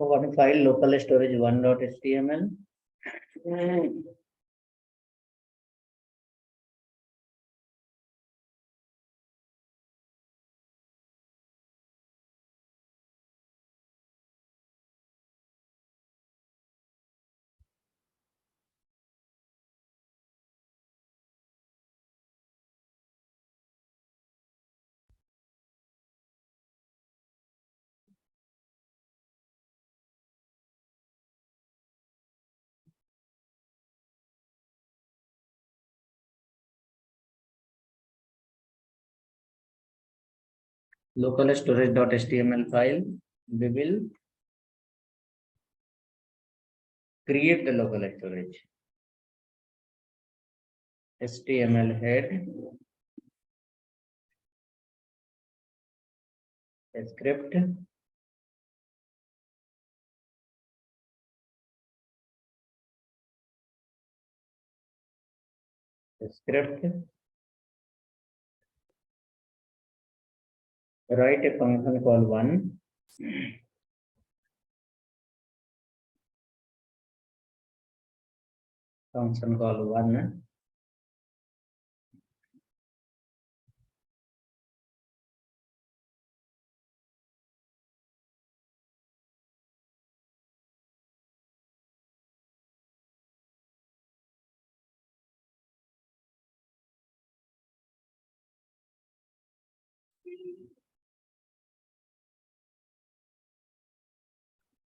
one file local storage 1.html. Local storage.html file, we will create the local storage. HTML head, script, write a function called one. Function called one.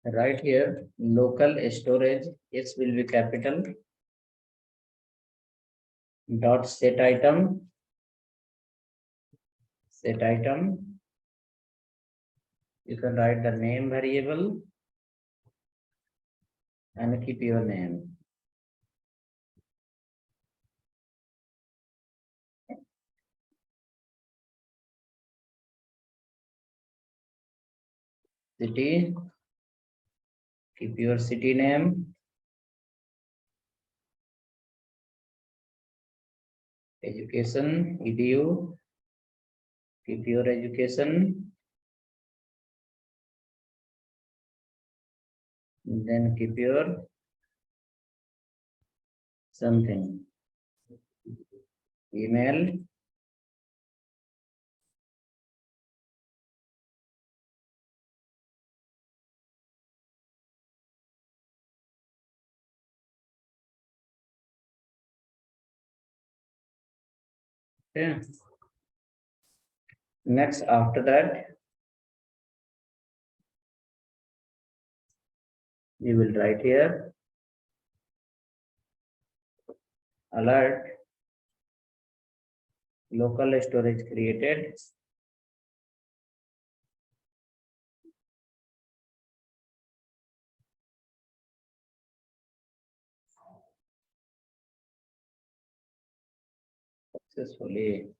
Right here, local storage, S will be capital. Dot set item. Set item. You can write the name variable and keep your name. City. Keep your city name. Education, edu. Keep your education. Then keep your something. Email. Okay. Next, after that, you will write here alert local storage created. Successfully.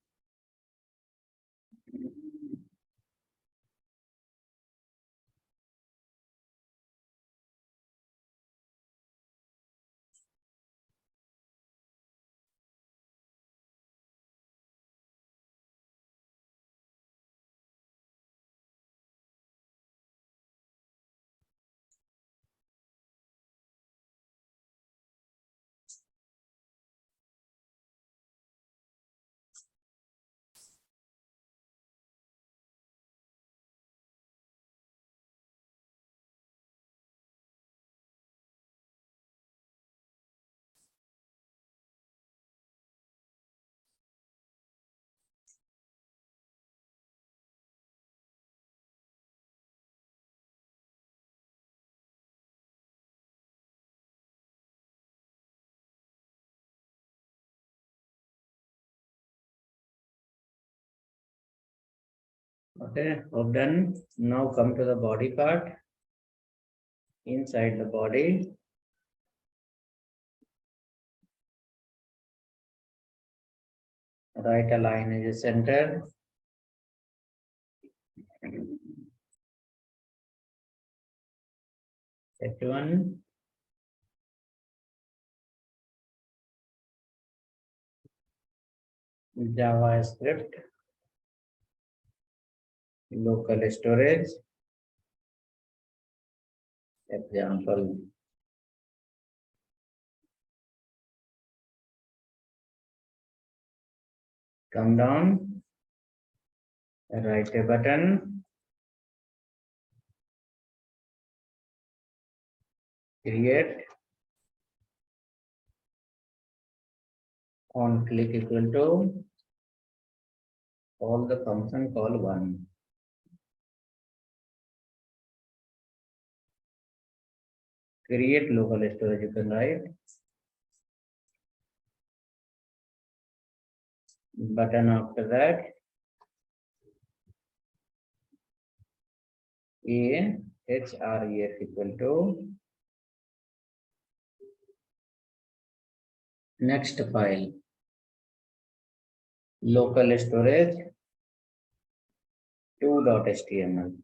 Okay, all done. Now come to the body part. Inside the body, write a line as a center. Set one. JavaScript. Local storage. example. Come down, write a button, create, on click equal to call the function call 1. Create local storage, you can write. Button after that, href equal to next file, local storage 2.html.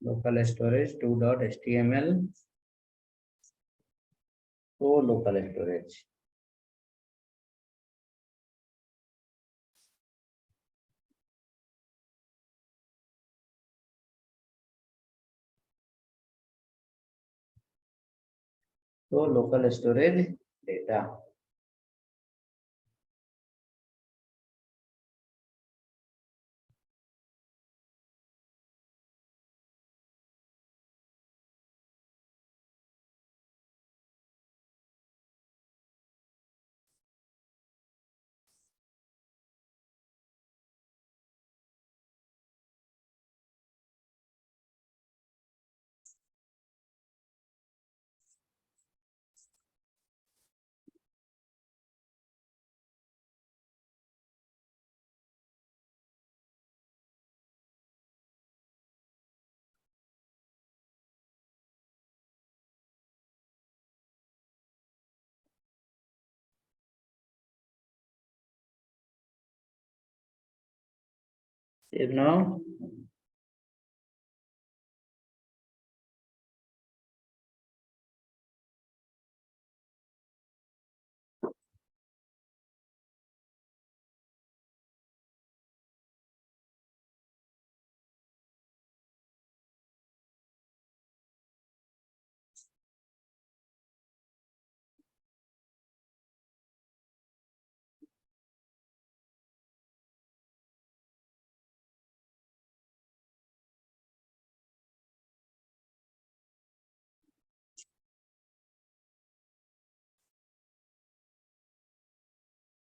Local storage 2.html. So local storage. So local storage data. Save now.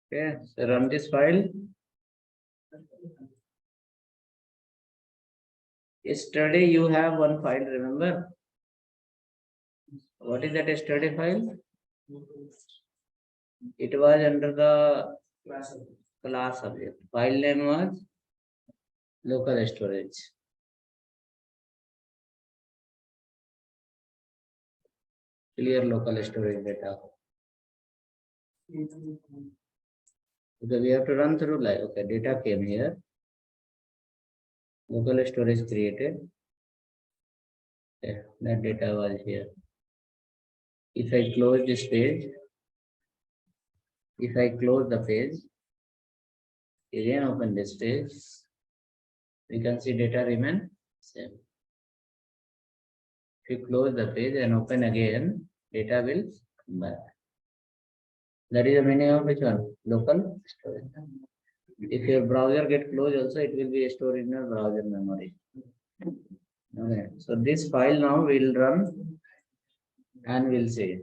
Okay, so run this file. Yesterday you have one file, remember? What is that yesterday file? It was under the class subject. File name was local storage. Clear local storage data. Okay, we have to run through like, okay, data came here. Local storage created. Okay, that data was here. If I close this page, if I close the page, again open this page, we can see data remain same. If you close the page and open again, data will come back. That is the meaning of which one? Local storage. If your browser get closed also, it will be stored in your browser memory. Okay, so this file now will run and we'll save.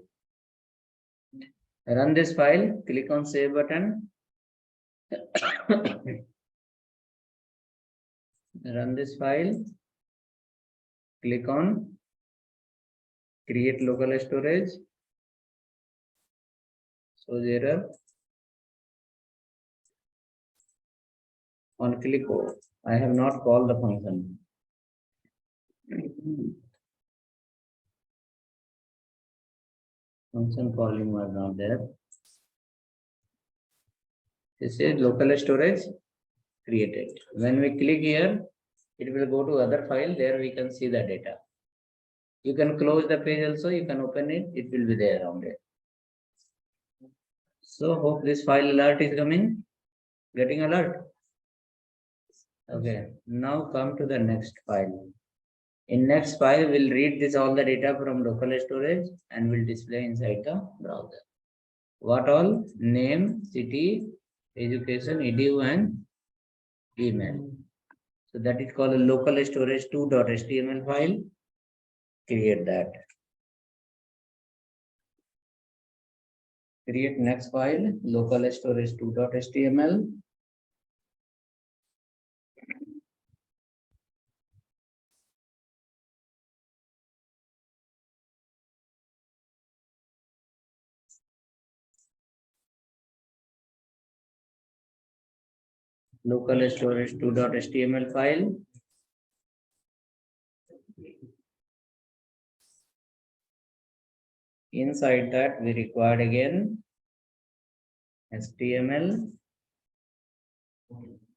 Run this file, click on save button. Run this file, click on create local storage. So error. On click O. I have not called the function. Function calling was not there. This is local storage created. When we click here, it will go to other file. There we can see the data. You can close the page also. You can open it. It will be there around it. So hope this file alert is coming. Getting alert. Okay, now come to the next file. In next file, we'll read this all the data from local storage and will display inside the browser. What all? Name, city, education, edu, and email. So that is called a local storage 2.html file. Create that. Create next file, local storage 2.html. Local storage 2.html file. Inside that, we required again HTML.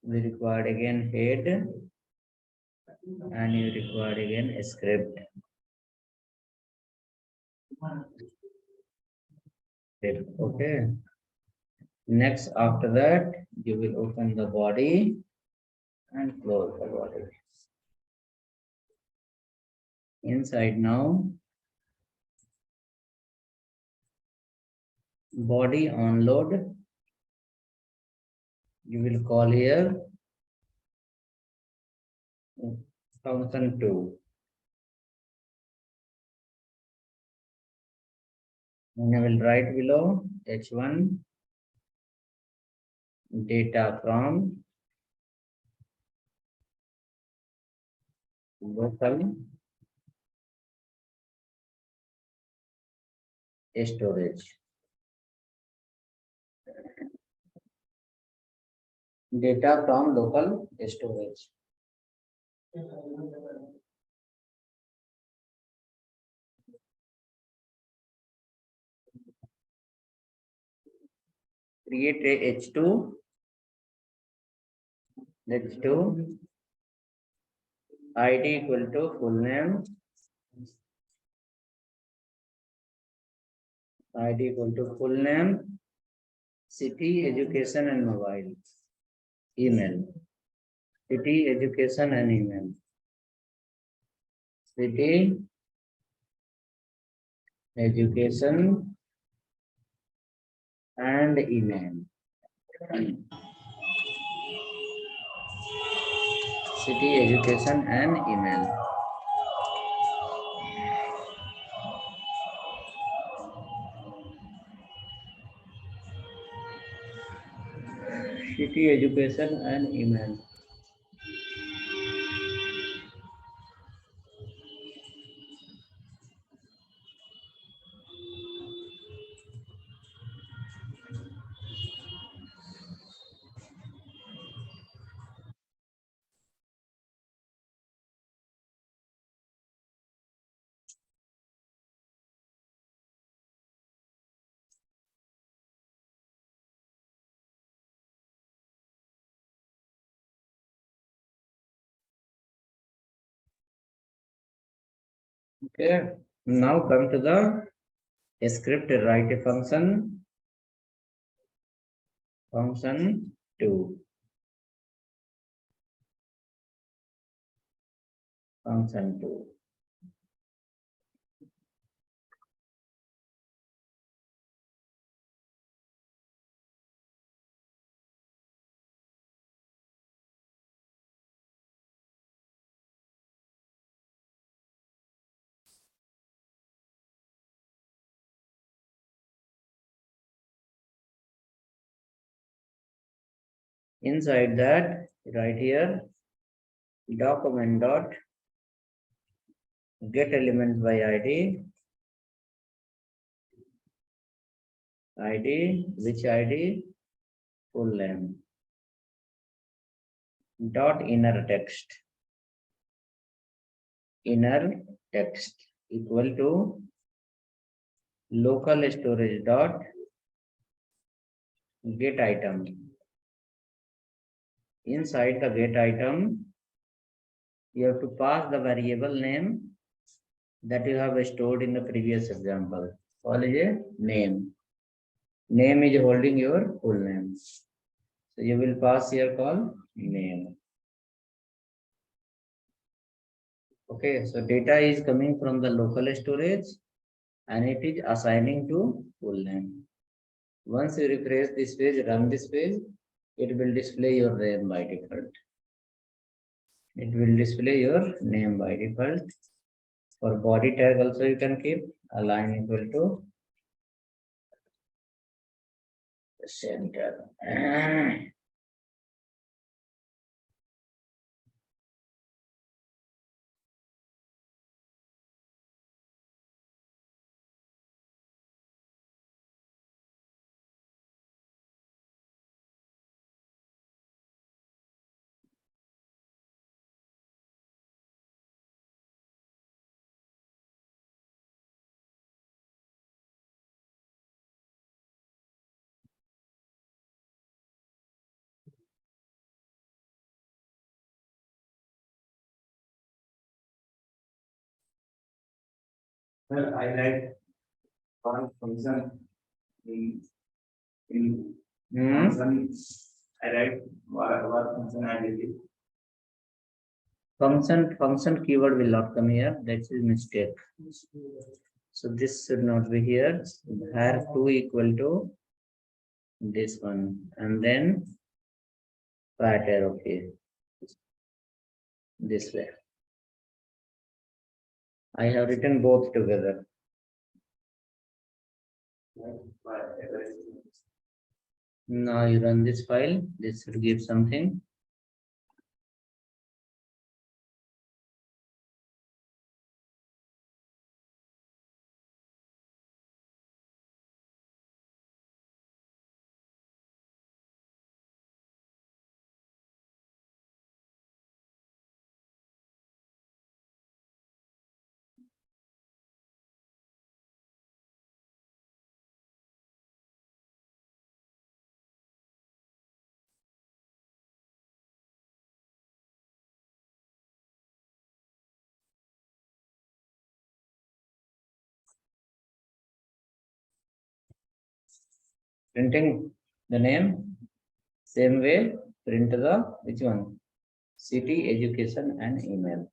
We required again head, and you required again a script. Okay. Next, after that, you will open the body and close the body. Inside now, body onload. You will call here function 2. And I will write below h1 data from local storage. Data from local storage. Create a h2. H2 ID equal to full name. ID equal to full name, city, education, and mobile. Email. City, education, and email. City, education, and email. City, education, and email. City, education, and email. Okay. Now come to the script. Write a function. Function 2. Function 2. Inside that, right here, document dot get element by ID. ID, which ID? Full name. Dot inner text. Inner text equal to local storage dot get item. Inside the get item, you have to pass the variable name that you have stored in the previous example. Call is a name. Name is holding your full name. So you will pass here call name. Okay, so data is coming from the local storage and it is assigning to full name. Once you refresh this page, run this page, it will display your name by default. It will display your name by default. For body tag also you can keep align equal to center. Well, I like one function in function. I like what function I did. Function keyword will not come here. That is mistake. So this should not be here. Var 2 equal to this one, and then right arrow key this way. I have written both together. Now you run this file. This should give something. Printing the name, same way, print the which one? City, education, and email.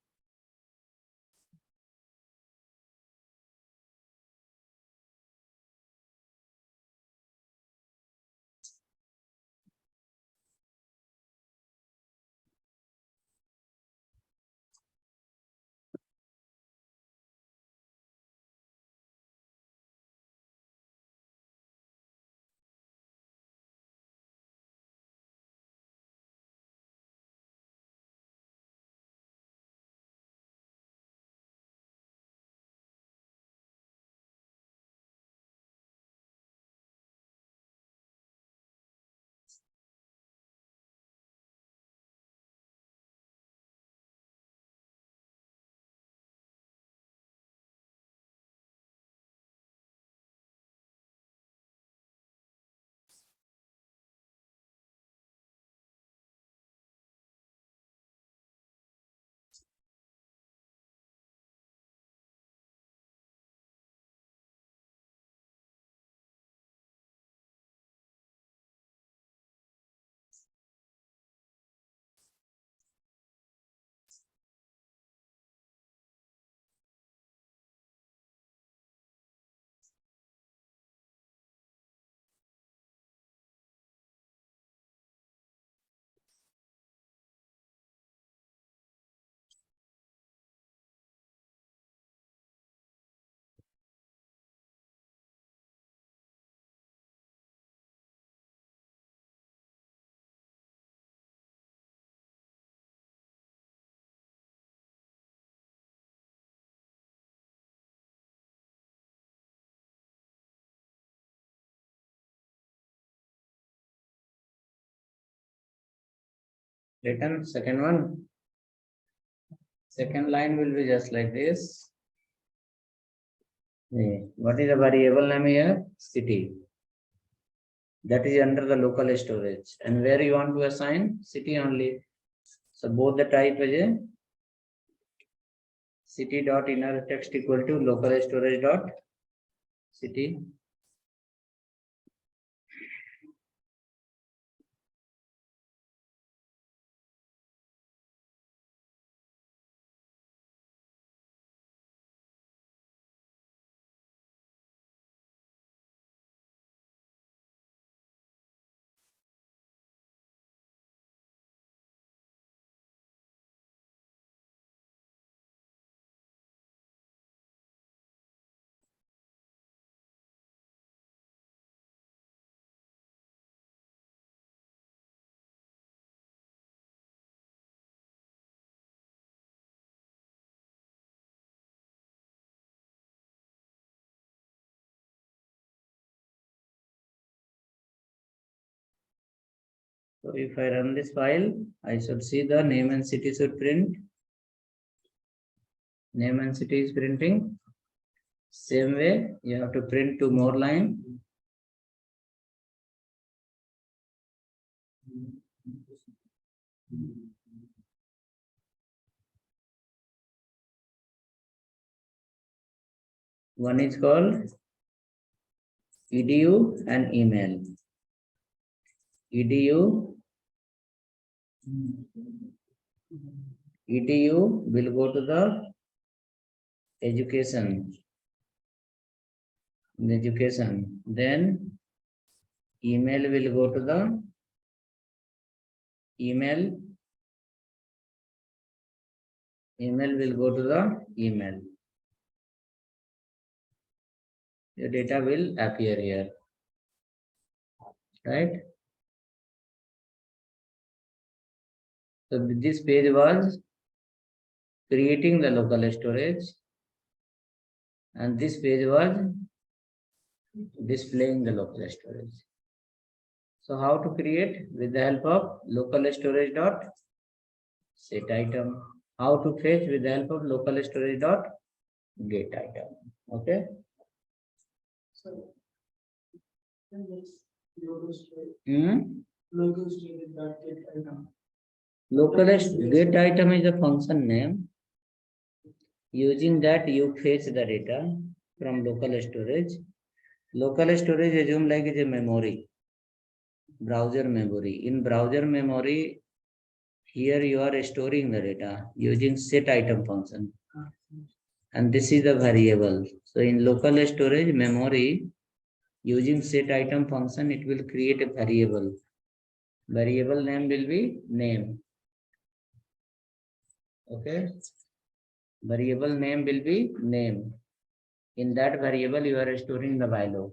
Written second one. Second line will be just like this. What is the variable name here? City. That is under the local storage. And where you want to assign? City only. So both the type is a city dot inner text equal to local storage dot city. if I run this file, I should see the name and city should print. Name and city is printing. Same way, you have to print two more lines. One is called edu and email. Edu will go to the education. Then email will go to the email. Email will go to the email. Your data will appear here, right? So this page was creating the local storage, and this page was displaying the local storage. So how to create? With the help of local storage dot set item. How to fetch? With the help of local storage dot get item. Okay. Local get item is a function name. Using that, you fetch the data from local storage. Local storage assume like is a memory, browser memory. In browser memory, here you are storing the data using set item function. And this is the variable. So in local storage memory, using set item function, it will create a variable. Variable name will be name. Okay. Variable name will be name. In that variable, you are storing the value.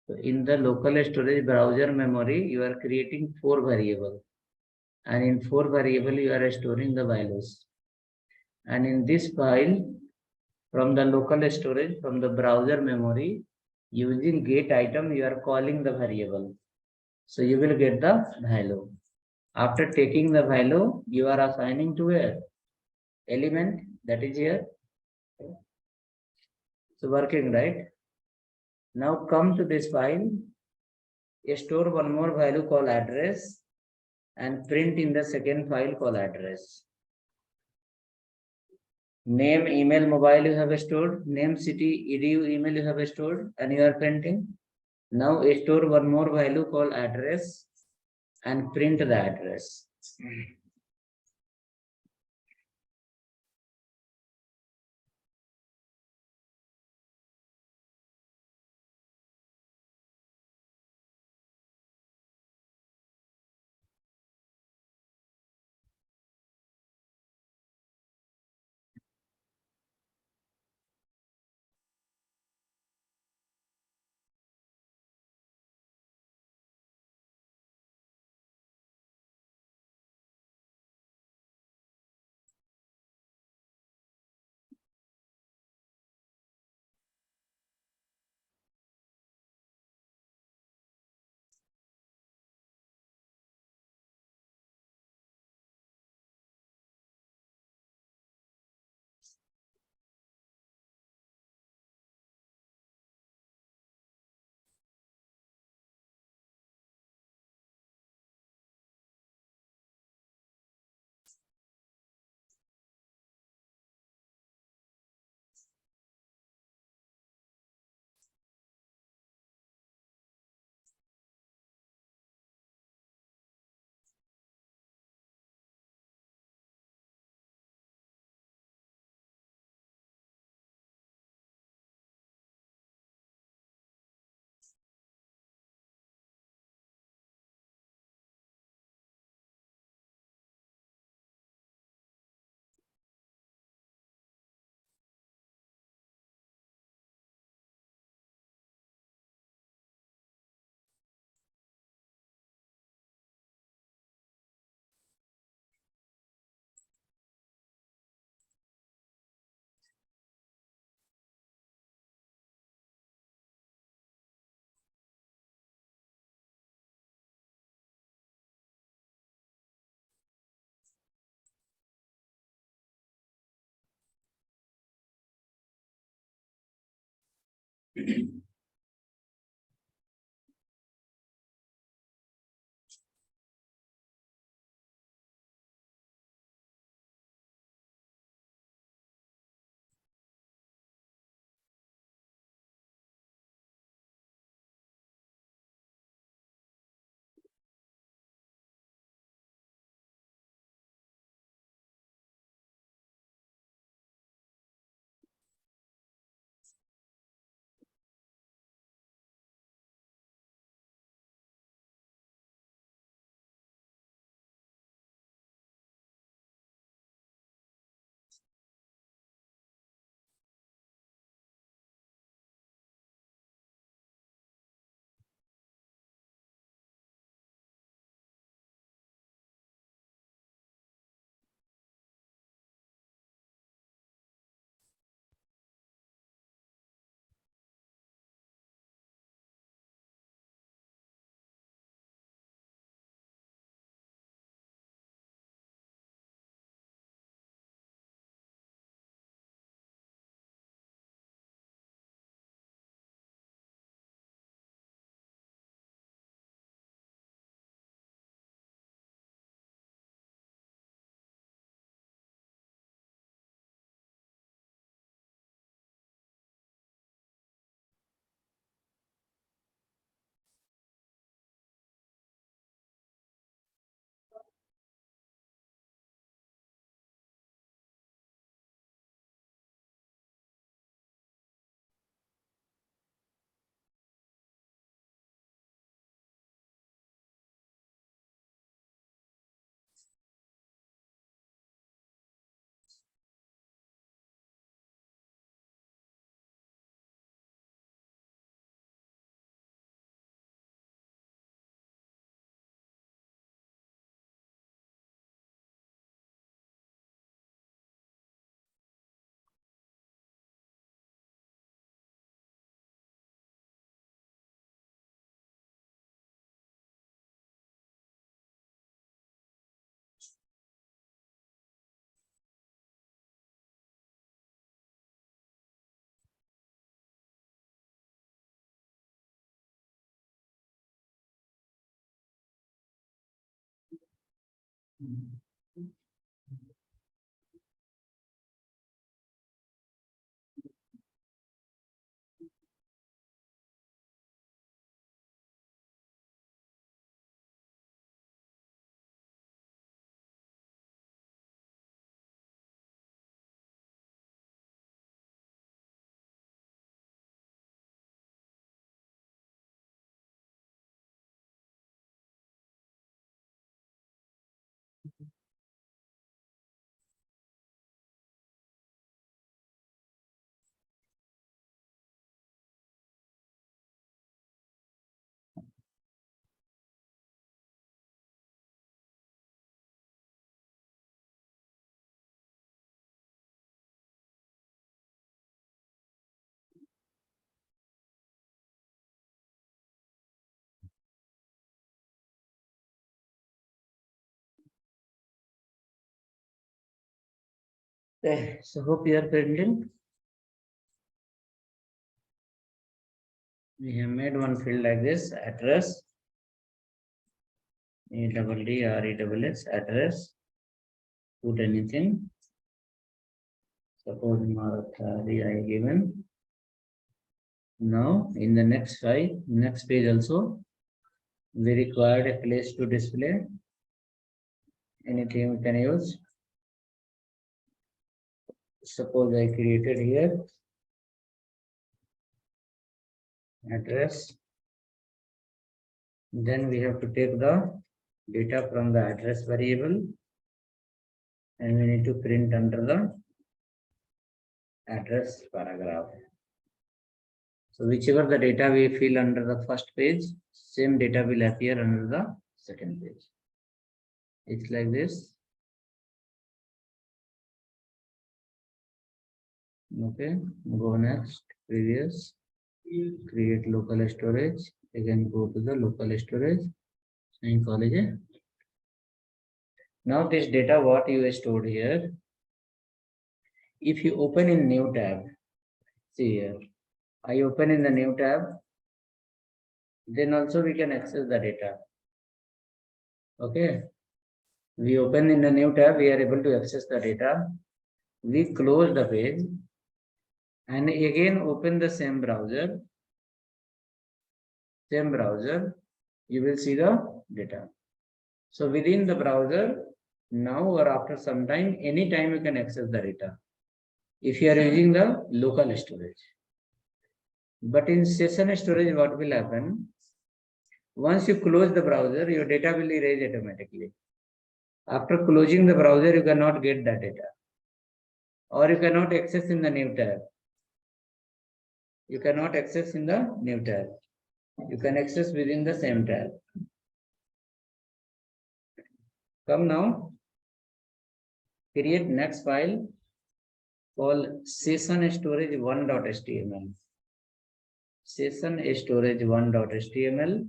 So in the local storage browser memory, you are creating 4 variables. And in 4 variables, you are storing the values. And in this file, from the local storage, from the browser memory, using get item, you are calling the variable. So you will get the value. After taking the value, you are assigning to a element that is here. So working, right? Now come to this file, store one more value called address and print in the second file called address. Name, email, mobile you have stored, name, city, edu, email you have stored, and you are printing. Now store one more value called address and print the address. Okay, so hope you are pending. We have made one field like this, address, ADDRESS, address, put anything. Suppose Maratha I given. Now in the next page also, we required a place to display. Anything we can use. Suppose I created here address. Then we have to take the data from the address variable and we need to print under the address paragraph. So whichever the data we fill under the first page, same data will appear under the second page. It's like this. Okay, go next, previous, create local storage. Again, go to the local storage and call it. Now this data what you stored here, if you open in new tab, see here, I open in the new tab. Then also we can access the data. Okay. We open in the new tab, we are able to access the data. We close the page and again open the same browser. You will see the data. So within the browser, now or after some time, anytime you can access the data. If you are using the local storage. But in session storage, what will happen? Once you close the browser, your data will erase automatically. After closing the browser, you cannot get the data. Or you cannot access in the new tab. You cannot access in the new tab. You can access within the same tab. Come now. Create next file called session-storage1.html. Session-storage1.html.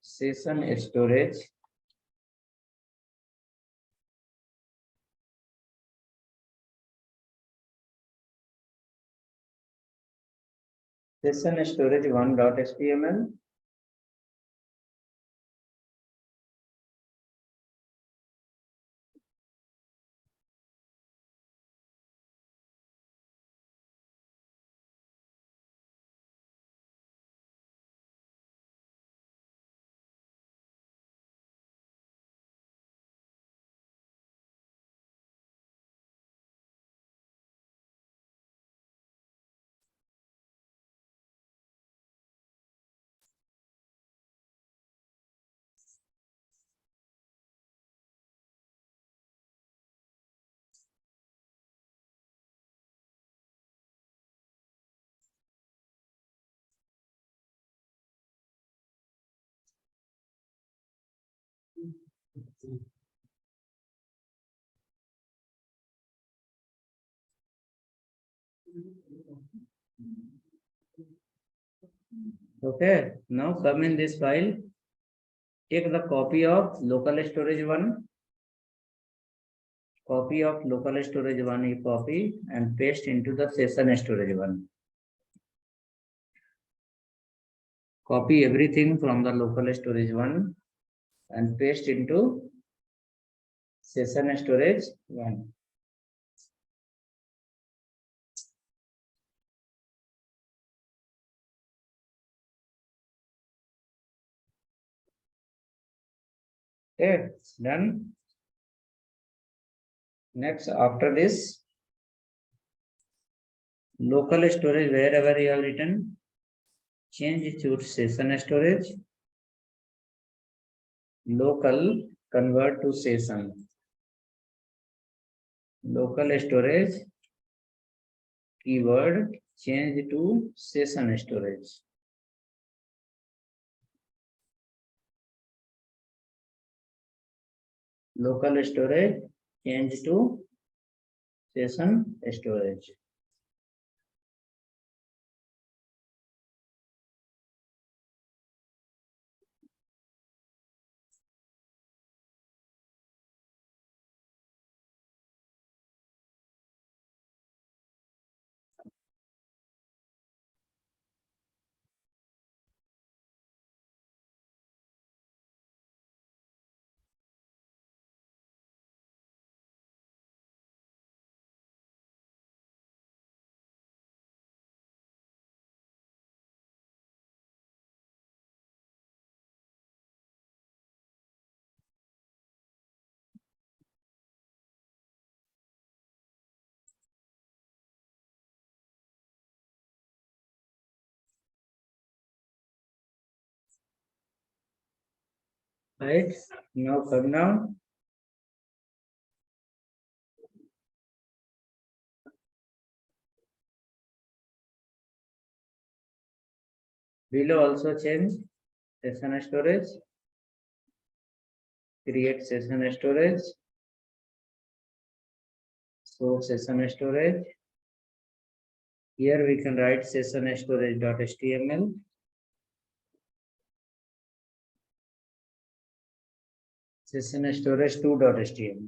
Session-storage. Session-storage1.html. Okay, now come in this file. Take the copy of local storage one. Copy of local storage one you copy and paste into the session storage one. Copy everything from the local storage one and paste into session storage one. Okay, done. Next, after this, local storage, wherever you have written, change it to session storage. Local, convert to session. Local storage, keyword, change to session storage. Local storage, change to session storage. Right, now come down. Below also change session storage. Create session storage. So session storage. Here we can write session storage.html. Session storage 2.html.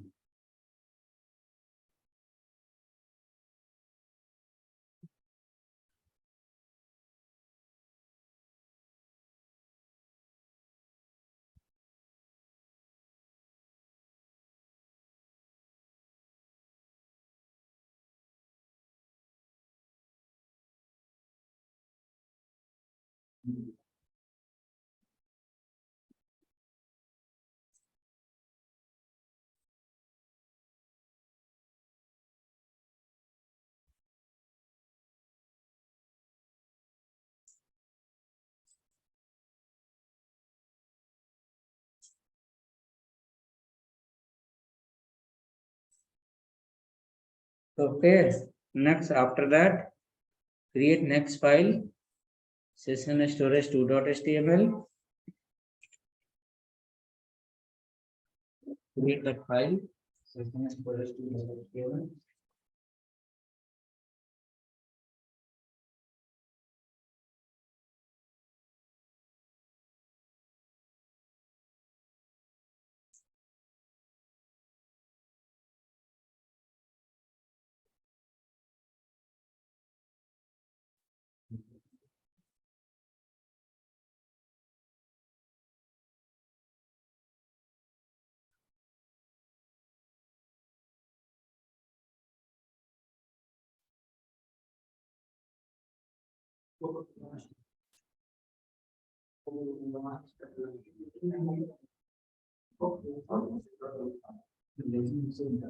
Okay, next after that, create next file, sessionStorage2.html. Create that file, sessionStorage2.html.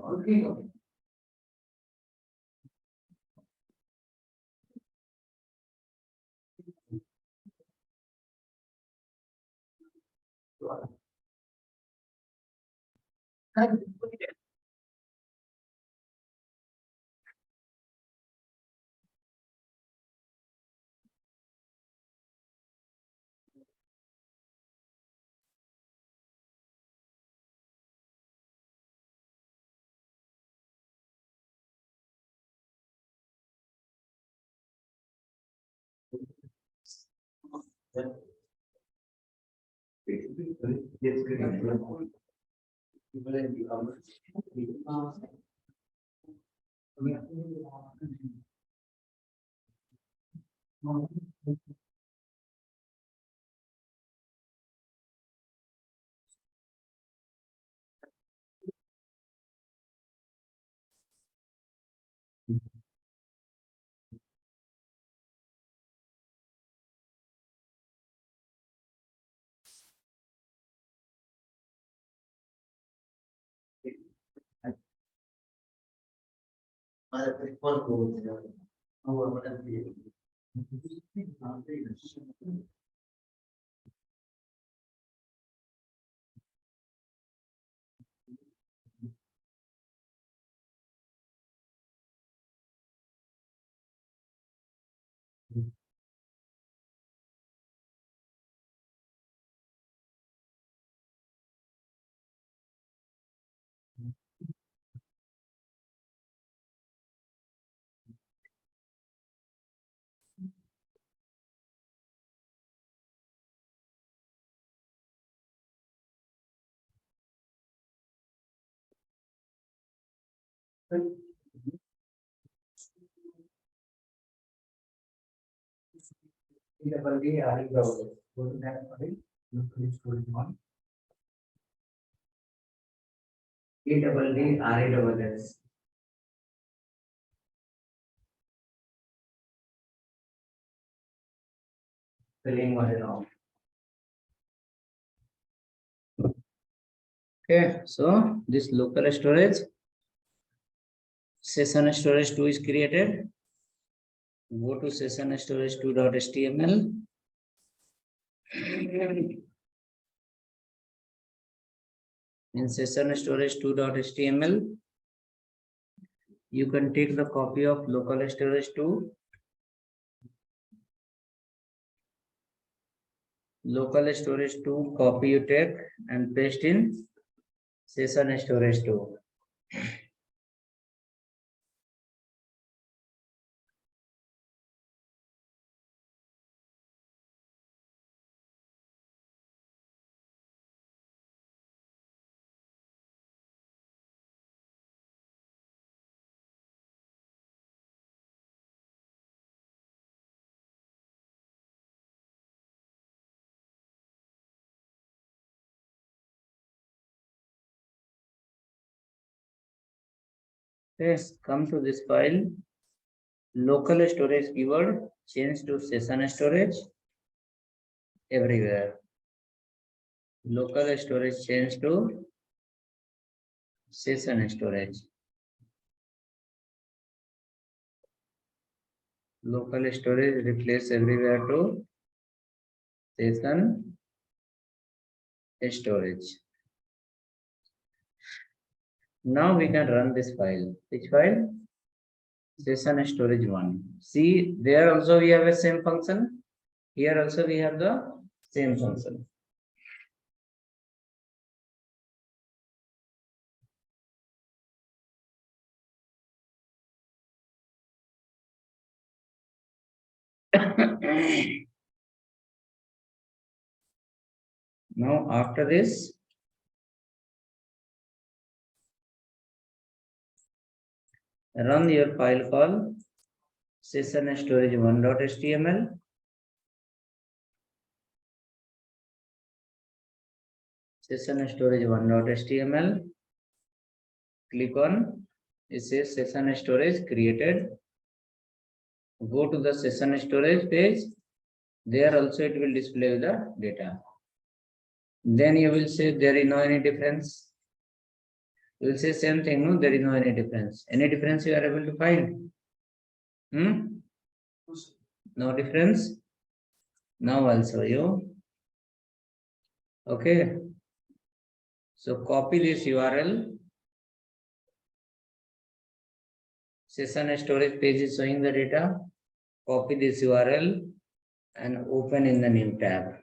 Okay. Okay, so this local storage, session storage 2 is created. Go to sessionStorage2.html. In sessionStorage2.html, you can take the copy of local storage 2, local storage 2 copy you take and paste in session storage 2. Yes, come to this file, local storage keyword, change to session storage. everywhere. Local storage changed to session storage. Local storage replace everywhere to session storage. Now we can run this file. Which file? Session storage 1. See, there also we have a same function. Here also we have the same function. Now after this, run your file called session storage1.html. Session storage1.html. Click on, it says session storage created. Go to the session storage page. There also it will display the data. Then you will say there is no any difference. You will say same thing, no, there is no any difference. Any difference you are able to find? No difference? Now I'll show you. Okay. So copy this URL. Session storage page is showing the data. Copy this URL and open in the new tab.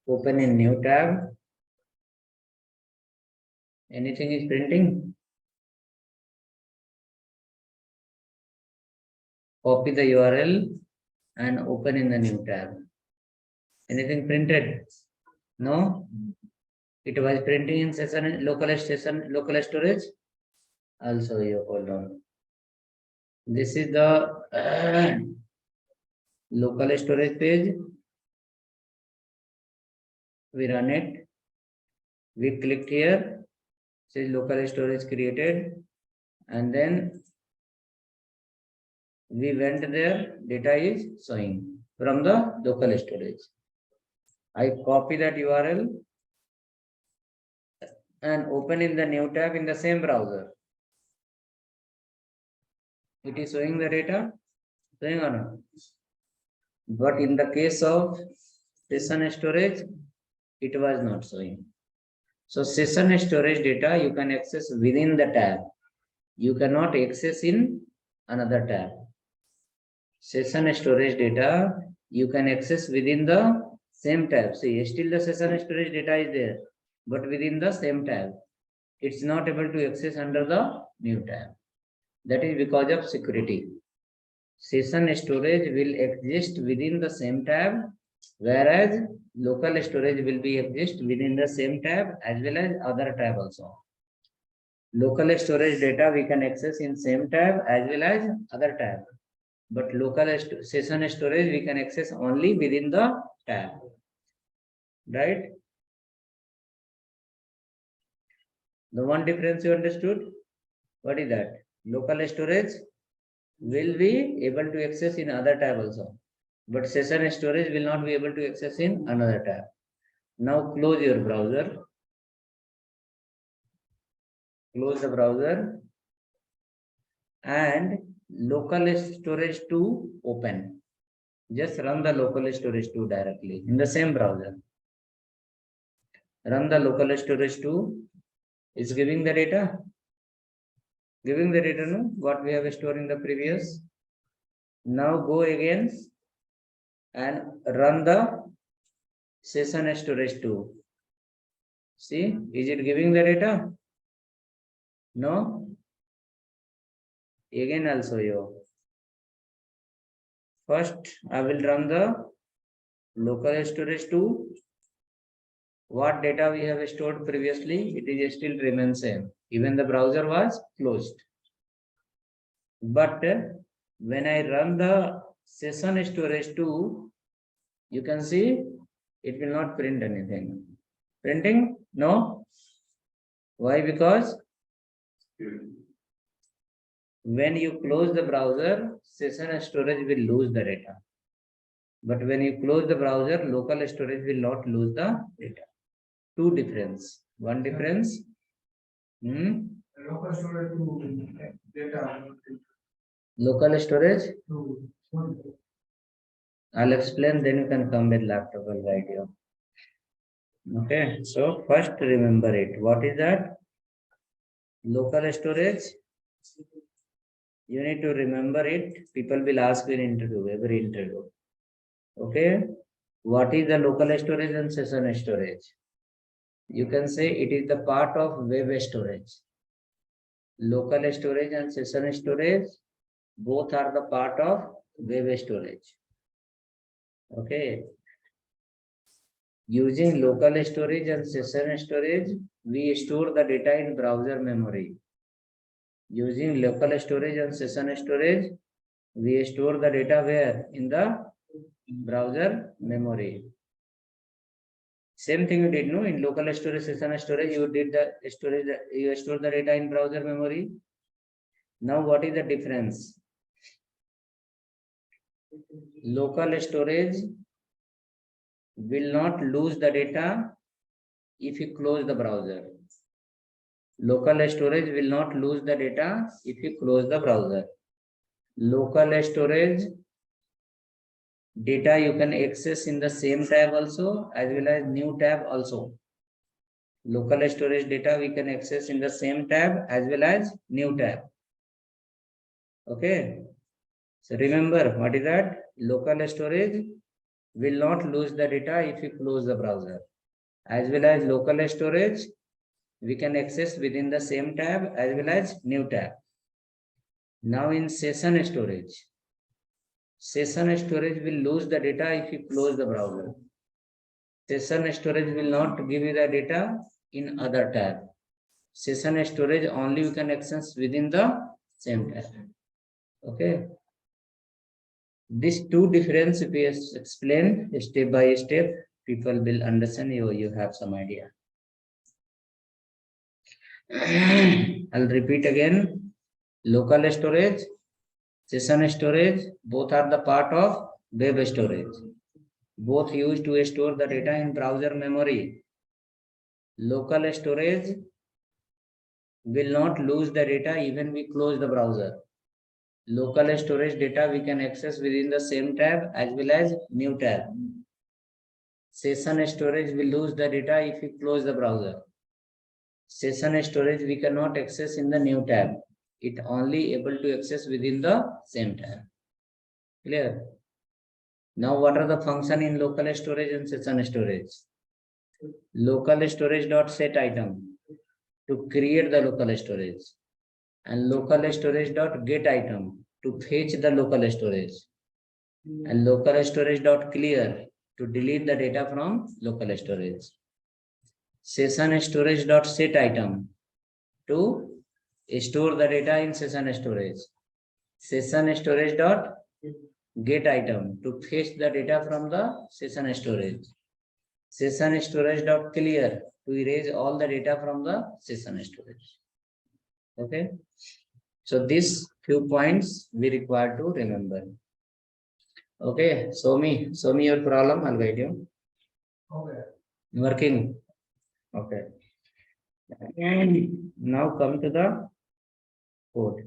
Open in new tab. Anything is printing? Copy the URL and open in the new tab. Anything printed? No? It was printing in local storage. I'll show you. Hold on. This is the local storage page. We run it. We clicked here. Says local storage created. And then we went there. Data is showing from the local storage. I copy that URL and open in the new tab in the same browser. It is showing the data. Showing or not? But in the case of session storage, it was not showing. So session storage data you can access within the tab. You cannot access in another tab. Session storage data you can access within the same tab. See, still the session storage data is there, but within the same tab. It's not able to access under the new tab. That is because of security. Session storage will exist within the same tab, whereas local storage will be exist within the same tab as well as other tab also. Local storage data we can access in same tab as well as other tab. But local session storage we can access only within the tab. Right? The one difference you understood? What is that? Local storage will be able to access in other tab also. But session storage will not be able to access in another tab. Now close your browser. Close the browser and local storage 2 open. Just run the local storage 2 directly in the same browser. Run the local storage 2. Is giving the data. Giving the data, no? What we have stored in the previous. Now go again and run the session storage 2. See, is it giving the data? No? Again I'll show you. First, I will run the local storage 2. What data we have stored previously, it is still remains same. Even the browser was closed. But when I run the session storage 2, you can see it will not print anything. Printing? No. Why? Because when you close the browser, session storage will lose the data. But when you close the browser, local storage will not lose the data. Two difference. One difference. Local storage to data. Local storage. I'll explain, then you can come with laptop and write you. Okay, so first remember it. What is that? Local storage. You need to remember it. People will ask in interview, every interview. Okay, what is the local storage and session storage? You can say it is the part of web storage. Local storage and session storage, both are the part of web storage. Okay. Using local storage and session storage, we store the data in browser memory. Using local storage and session storage, we store the data where? In the browser memory. Same thing you did, no? In local storage, session storage, you did the storage, you store the data in browser memory. Now, what is the difference? Local storage will not lose the data if you close the browser. Local storage will not lose the data if you close the browser. Local storage data you can access in the same tab also, as well as new tab also. Local storage data we can access in the same tab as well as new tab. Okay. So remember, what is that? Local storage will not lose the data if you close the browser. As well as local storage, we can access within the same tab as well as new tab. Now in session storage will lose the data if you close the browser. Session storage will not give you the data in other tab. Session storage only you can access within the same tab. Okay. These two difference if we explain step by step, people will understand you have some idea. I'll repeat again. Local storage, session storage, both are the part of web storage. Both used to store the data in browser memory. Local storage will not lose the data even we close the browser. Local storage data we can access within the same tab as well as new tab. Session storage will lose the data if you close the browser. Session storage we cannot access in the new tab. It only able to access within the same tab. Clear? Now what are the function in local storage and session storage? Local storage dot set item to create the local storage, and local storage dot get item to fetch the local storage, and local storage dot clear to delete the data from local storage. Session storage dot set item to store the data in session storage. Session storage dot get item to fetch the data from the session storage. Session storage dot clear to erase all the data from the session storage. Okay. So these few points we require to remember. Okay. Show me your problem. I'll guide you. Okay. Working. Okay. And now come to the code.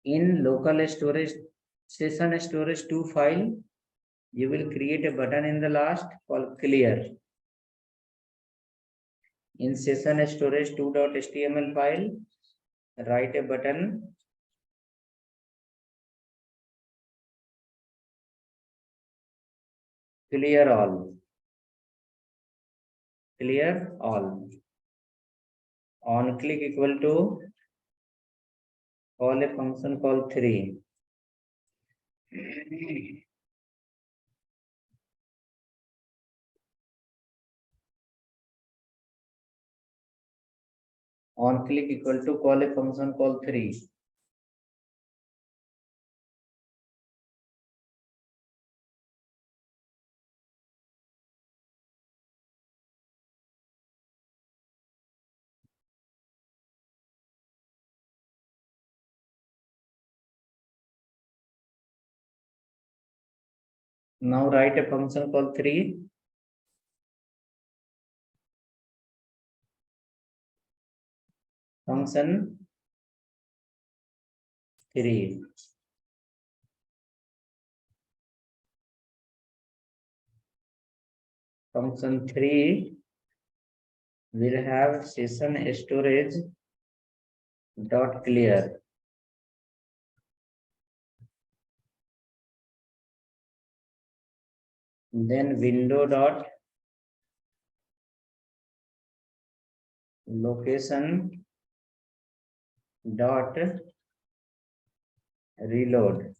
In local storage, session storage 2 file, you will create a button in the last called clear. In session storage 2.html file, write a button clear all. Clear all. On click equal to call a function called 3. On click equal to call a function called 3. Now write a function called 3. Function 3. Function 3 will have session storage dot clear. Then window dot location dot reload.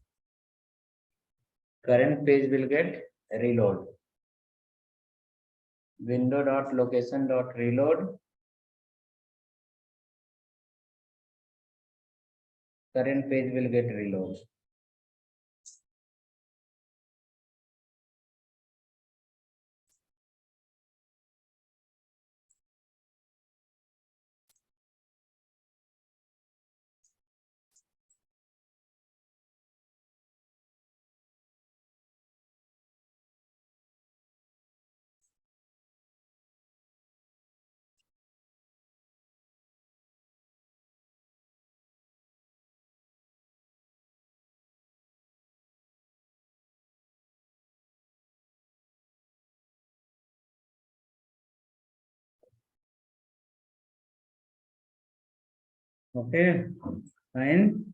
Current page will get reload. Window dot location dot reload. Current page will get reload. Okay, fine.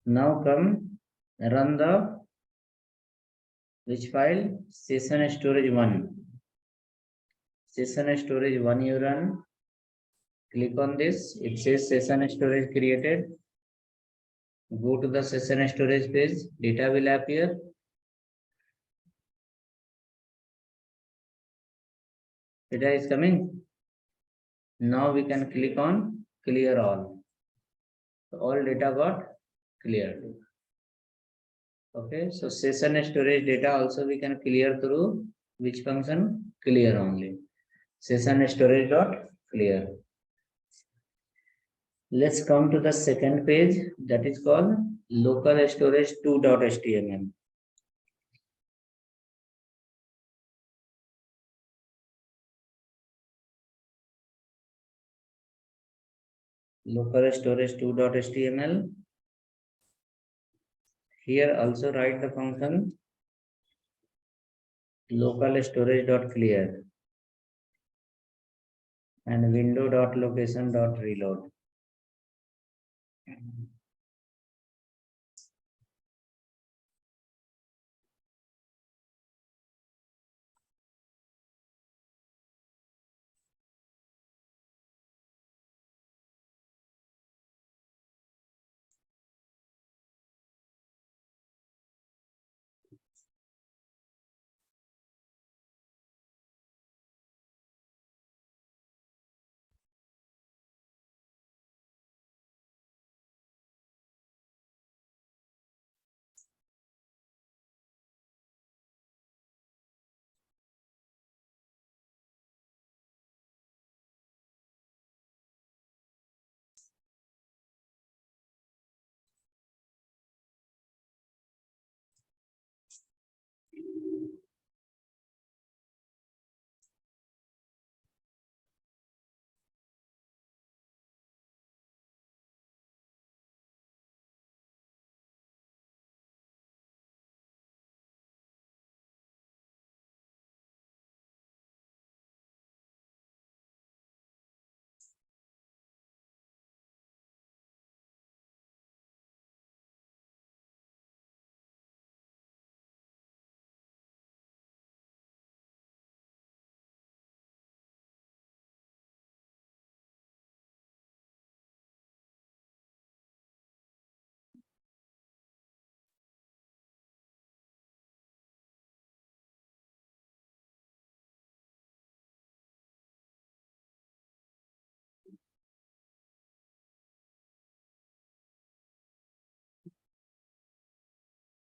Now come run the which file? Session storage 1. Session storage 1 you run. Click on this. It says session storage created. Go to the session storage page. Data will appear. Data is coming. Now we can click on clear all. So all data got cleared. Okay, so session storage data also we can clear through which function? Clear only. Session storage dot clear. Let's come to the second page that is called localStorage 2.html. localStorage 2.html. Here also write the function localStorage.clear and window.location.reload.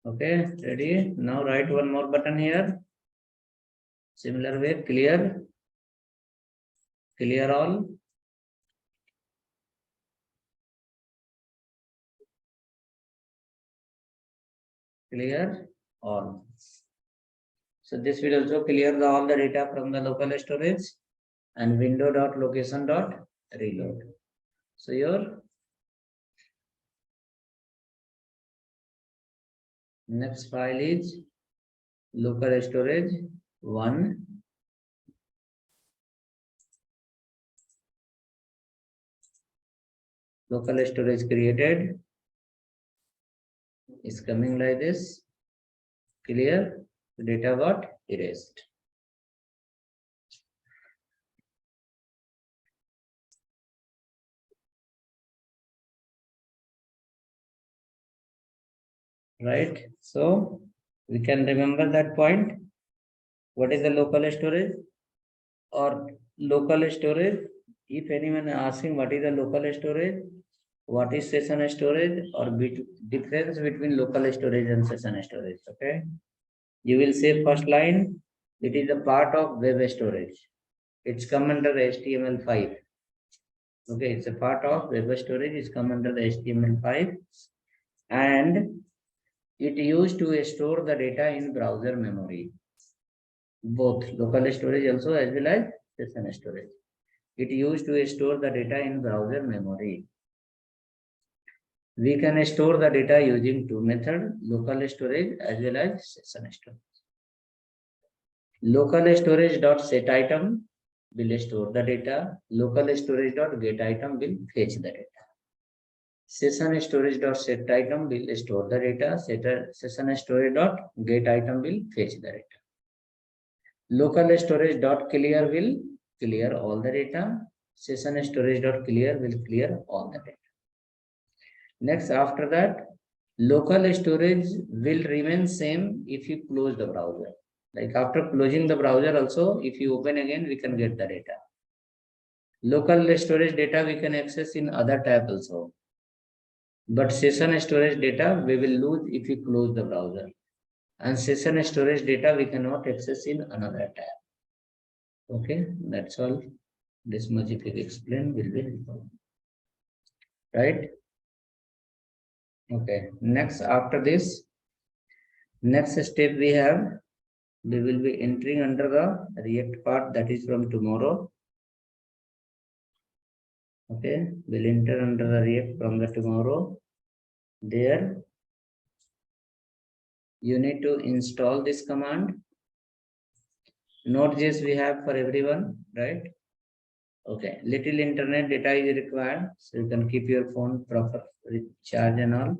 Okay, ready? Now write one more button here. Similar way, clear, clear all. Clear all. So this will also clear all the data from the local storage and window.location.reload. So your next file is local storage 1. Local storage created is coming like this. Clear. Data got erased. Right. So we can remember that point. What is the local storage or local storage? If anyone asking what is the local storage, what is session storage, or difference between local storage and session storage? Okay. You will say first line, it is a part of web storage. It's come under HTML5. Okay, it's a part of web storage. It's come under the HTML5, and it used to store the data in browser memory. Both local storage also as well as session storage. It used to store the data in browser memory. We can store the data using two methods, local storage as well as session storage. Local storage dot set item will store the data. Local storage dot get item will fetch the data. Session storage dot set item will store the data. Session storage dot get item will fetch the data. Local storage dot clear will clear all the data. Session storage dot clear will clear all the data. Next, after that, local storage will remain same if you close the browser. Like after closing the browser also, if you open again, we can get the data. Local storage data we can access in other tab also. But session storage data we will lose if we close the browser. And session storage data we cannot access in another tab. Okay, that's all. This much if you explain will be helpful. Right? Okay, next after this, next step we have, we will be entering under the React part, that is from tomorrow. Okay, we'll enter under the React from the tomorrow. There, you need to install this command. Node.js we have for everyone, right? Okay, little internet data is required, so you can keep your phone proper with charge and all.